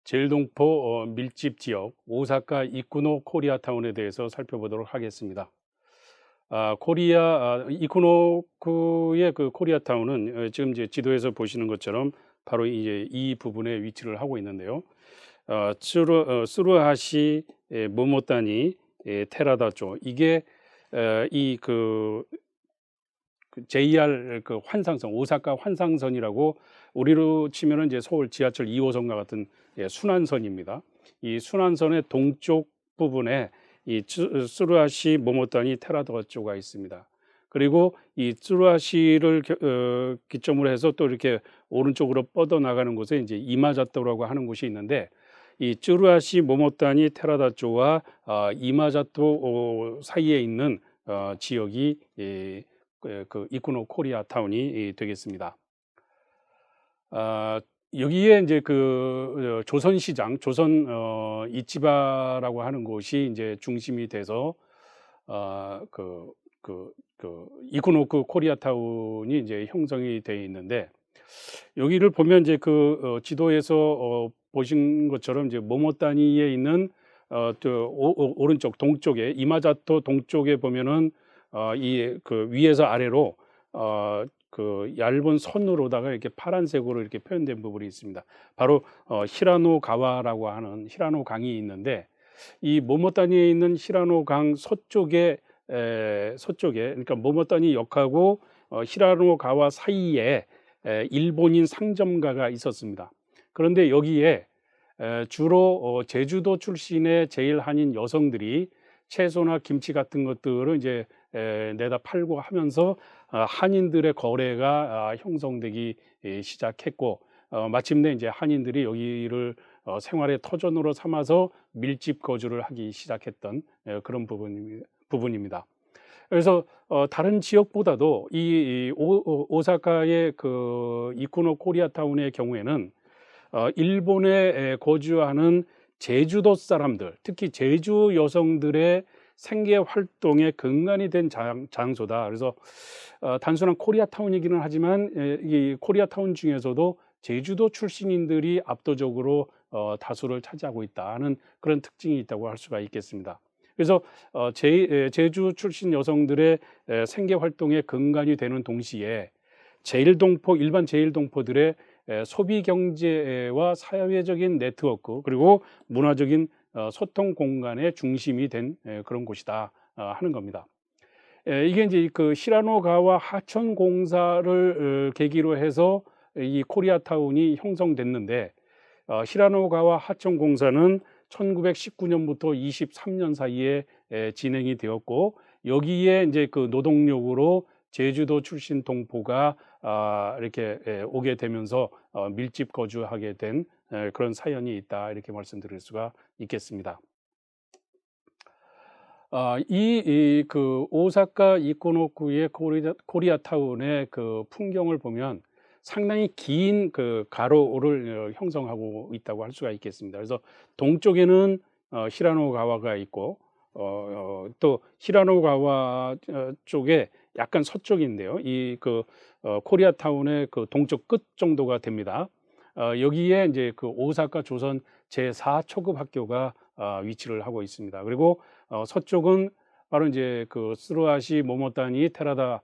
제일동포 밀집 지역 오사카 이쿠노 코리아타운에 대해서 살펴보도록 하겠습니다. 이쿠노쿠의 그 코리아타운은 지금 이제 지도에서 보시는 것처럼 바로 이제 이 부분에 위치를 하고 있는데요. 스루하시 모모타니 테라다죠. 이게 이그 JR 그 환상선, 오사카 환상선이라고 우리로 치면은 이제 서울 지하철 2호선과 같은 순환선입니다. 이 순환선의 동쪽 부분에 이 츠루하시 모모타니 테라다가 있습니다. 그리고 이 츠루하시를 기점으로 해서 또 이렇게 오른쪽으로 뻗어 나가는 곳에 이제 이마자토라고 하는 곳이 있는데, 이 츠루하시 모모타니 테라다조와 이마자토 사이에 있는 지역이 그 이쿠노 코리아타운이 되겠습니다. 여기에 이제 그 조선시장, 조선 이치바라고 하는 곳이 이제 중심이 돼서 이쿠노쿠 코리아타운이 이제 형성이 되어 있는데, 여기를 보면 이제 그 지도에서 보신 것처럼 이제 모모타니에 있는 또 오른쪽 동쪽에 이마자토 동쪽에 보면은 이 그 위에서 아래로 그 얇은 선으로다가 이렇게 파란색으로 이렇게 표현된 부분이 있습니다. 바로 히라노 가와라고 하는 히라노 강이 있는데, 이 모모타니에 있는 히라노 강 서쪽에 그러니까 모모타니 역하고 히라노 가와 사이에 일본인 상점가가 있었습니다. 그런데 여기에 주로 제주도 출신의 제일 한인 여성들이 채소나 김치 같은 것들을 이제 내다 팔고 하면서 한인들의 거래가 형성되기 시작했고, 마침내 이제 한인들이 여기를 생활의 터전으로 삼아서 밀집 거주를 하기 시작했던 그런 부분입니다. 그래서 다른 지역보다도 이 오사카의 그 이쿠노 코리아타운의 경우에는 일본에 거주하는 제주도 사람들, 특히 제주 여성들의 생계 활동의 근간이 된 장소다. 그래서 단순한 코리아타운이기는 하지만 이 코리아타운 중에서도 제주도 출신인들이 압도적으로 다수를 차지하고 있다는 그런 특징이 있다고 할 수가 있겠습니다. 그래서 제주 출신 여성들의 생계 활동의 근간이 되는 동시에 일반 제일동포들의 소비 경제와 사회적인 네트워크, 그리고 문화적인 소통 공간의 중심이 된 그런 곳이다 하는 겁니다. 이게 이제 그 시라노가와 하천 공사를 계기로 해서 이 코리아타운이 형성됐는데, 시라노가와 하천 공사는 1919년부터 23년 사이에 진행이 되었고, 여기에 이제 그 노동력으로 제주도 출신 동포가 이렇게 오게 되면서 밀집 거주하게 된 그런 사연이 있다, 이렇게 말씀드릴 수가 있겠습니다. 그 오사카 이코노쿠의 코리아타운의 그 풍경을 보면 상당히 긴 그 가로를 형성하고 있다고 할 수가 있겠습니다. 그래서 동쪽에는 히라노가와가 있고, 또 히라노가와 쪽에 약간 서쪽인데요. 이 그 코리아타운의 그 동쪽 끝 정도가 됩니다. 여기에 이제 그 오사카 조선 제4초급 학교가 위치를 하고 있습니다. 그리고 서쪽은 바로 이제 그 스루하시 모모타니 테라다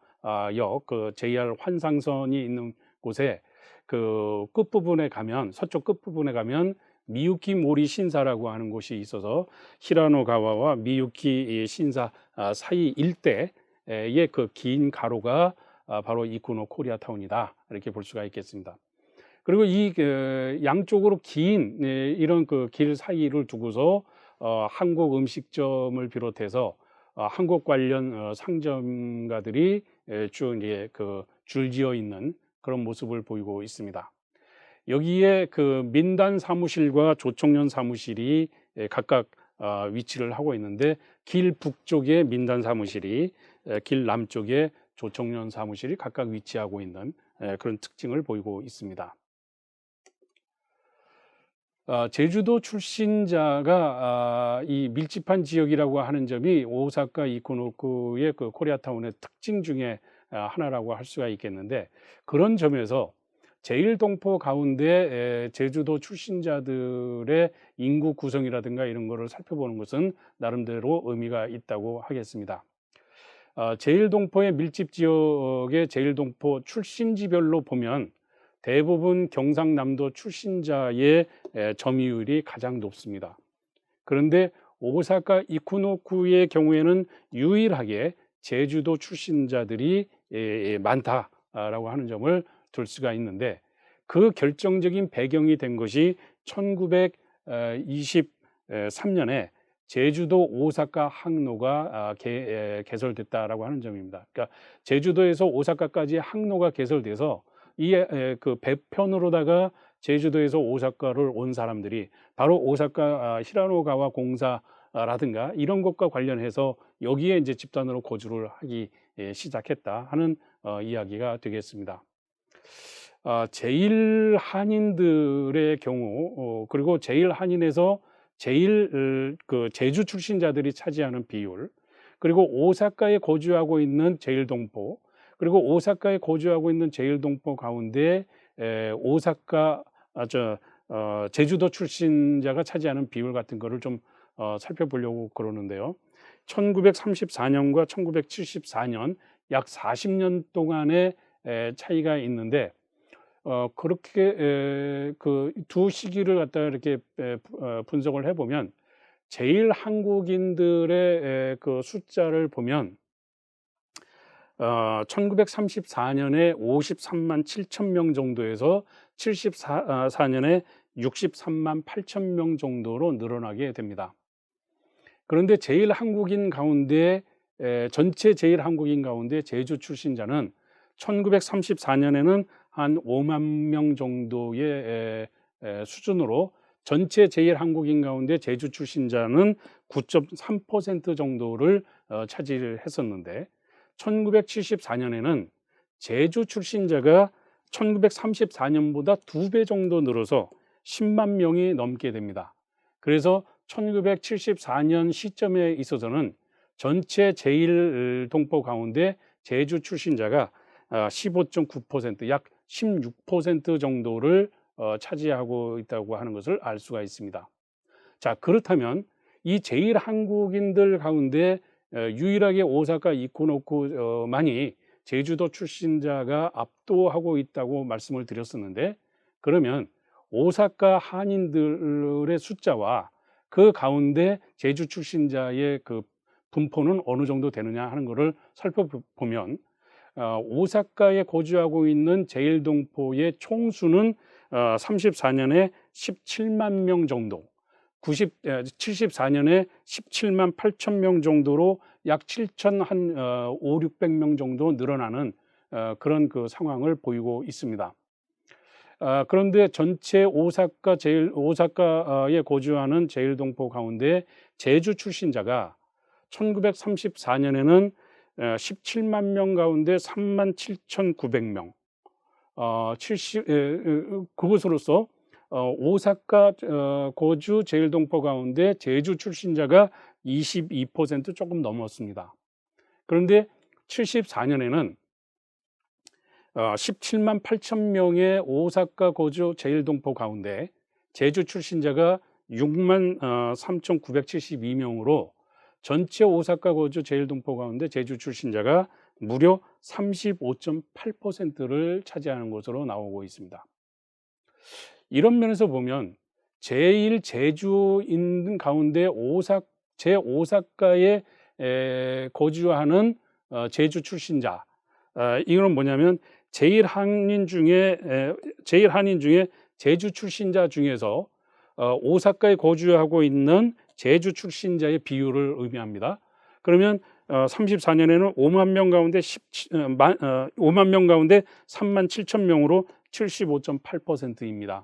역, 그 JR 환상선이 있는 곳에 그 끝부분에 가면, 서쪽 끝부분에 가면 미유키 모리 신사라고 하는 곳이 있어서 히라노가와와 미유키 신사 사이 일대의 그 긴 가로가 바로 이쿠노 코리아타운이다, 이렇게 볼 수가 있겠습니다. 그리고 이 양쪽으로 긴 이런 그 길 사이를 두고서 한국 음식점을 비롯해서 한국 관련 상점가들이 쭉 이제 그 줄지어 있는 그런 모습을 보이고 있습니다. 여기에 그 민단 사무실과 조총련 사무실이 각각 위치를 하고 있는데, 길 북쪽에 민단 사무실이, 길 남쪽에 조총련 사무실이 각각 위치하고 있는 그런 특징을 보이고 있습니다. 제주도 출신자가 이 밀집한 지역이라고 하는 점이 오사카 이코노쿠의 그 코리아타운의 특징 중에 하나라고 할 수가 있겠는데, 그런 점에서 제1동포 가운데 제주도 출신자들의 인구 구성이라든가 이런 거를 살펴보는 것은 나름대로 의미가 있다고 하겠습니다. 제1동포의 밀집 지역의 제1동포 출신지별로 보면 대부분 경상남도 출신자의 점유율이 가장 높습니다. 그런데 오사카 이쿠노쿠의 경우에는 유일하게 제주도 출신자들이 많다라고 하는 점을 둘 수가 있는데, 그 결정적인 배경이 된 것이 1923년에 제주도 오사카 항로가 개설됐다라고 하는 점입니다. 그러니까 제주도에서 오사카까지 항로가 개설돼서 이 그 배편으로다가 제주도에서 오사카를 온 사람들이 바로 오사카 히라노가와 공사라든가 이런 것과 관련해서 여기에 이제 집단으로 거주를 하기 시작했다 하는 이야기가 되겠습니다. 제일 한인들의 경우, 그리고 제일 한인에서 제일 그 제주 출신자들이 차지하는 비율, 그리고 오사카에 거주하고 있는 제일동포, 그리고 오사카에 거주하고 있는 제일동포 가운데 제주도 출신자가 차지하는 비율 같은 거를 좀 살펴보려고 그러는데요. 1934년과 1974년 약 40년 동안의 차이가 있는데, 그렇게 그 두 시기를 갖다가 이렇게 분석을 해보면 제일 한국인들의 그 숫자를 보면 1934년에 53만 7천 명 정도에서 74년에 63만 8천 명 정도로 늘어나게 됩니다. 그런데 제일 한국인 가운데 전체 제일 한국인 가운데 제주 출신자는 1934년에는 한 5만 명 정도의 수준으로 전체 제일 한국인 가운데 제주 출신자는 9.3% 정도를 차지를 했었는데, 1974년에는 제주 출신자가 1934년보다 2배 정도 늘어서 10만 명이 넘게 됩니다. 그래서 1974년 시점에 있어서는 전체 제1동포 가운데 제주 출신자가 15.9%, 약 16% 정도를 차지하고 있다고 하는 것을 알 수가 있습니다. 자, 그렇다면 이 제일 한국인들 가운데 유일하게 오사카 이코노쿠만이 제주도 출신자가 압도하고 있다고 말씀을 드렸었는데, 그러면 오사카 한인들의 숫자와 그 가운데 제주 출신자의 그 분포는 어느 정도 되느냐 하는 것을 살펴보면, 오사카에 거주하고 있는 제일동포의 총수는 34년에 17만 명 정도, 74년에 17만 8천 명 정도로 약 7,500명 정도 늘어나는 그런 그 상황을 보이고 있습니다. 그런데 전체 오사카에 거주하는 제일동포 가운데 제주 출신자가 1934년에는 17만 명 가운데 3만 7,900명, 그것으로서 오사카 거주 제일동포 가운데 제주 출신자가 22% 조금 넘었습니다. 그런데 74년에는 17만 8천 명의 오사카 거주 제일동포 가운데 제주 출신자가 6만 3,972명으로 전체 오사카 거주 제일동포 가운데 제주 출신자가 무려 35.8%를 차지하는 것으로 나오고 있습니다. 이런 면에서 보면 제일 제주인 가운데 오사카에 거주하는 제주 출신자, 이거는 뭐냐면 제일 한인 중에 제주 출신자 중에서 오사카에 거주하고 있는 제주 출신자의 비율을 의미합니다. 그러면 34년에는 5만 명 가운데 5만 명 가운데 3만 7천 명으로 75.8%입니다.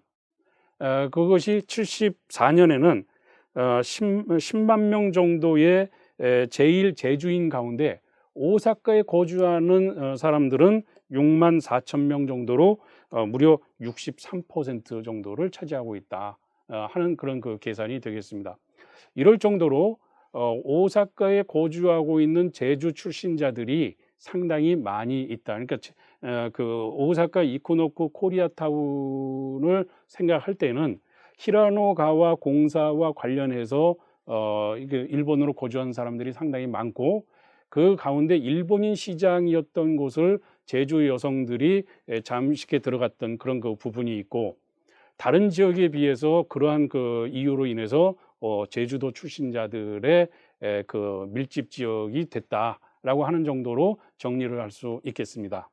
그것이 74년에는 10만 명 정도의 제일 제주인 가운데 오사카에 거주하는 사람들은 6만 4천 명 정도로 무려 63% 정도를 차지하고 있다 하는 그런 그 계산이 되겠습니다. 이럴 정도로 오사카에 거주하고 있는 제주 출신자들이 상당히 많이 있다. 그러니까 그 오사카 이코노쿠 코리아타운을 생각할 때는 히라노가와 공사와 관련해서 이게 일본으로 거주한 사람들이 상당히 많고, 그 가운데 일본인 시장이었던 곳을 제주 여성들이 잠식해 들어갔던 그런 그 부분이 있고, 다른 지역에 비해서 그러한 그 이유로 인해서 제주도 출신자들의 그 밀집 지역이 됐다라고 하는 정도로 정리를 할 수 있겠습니다.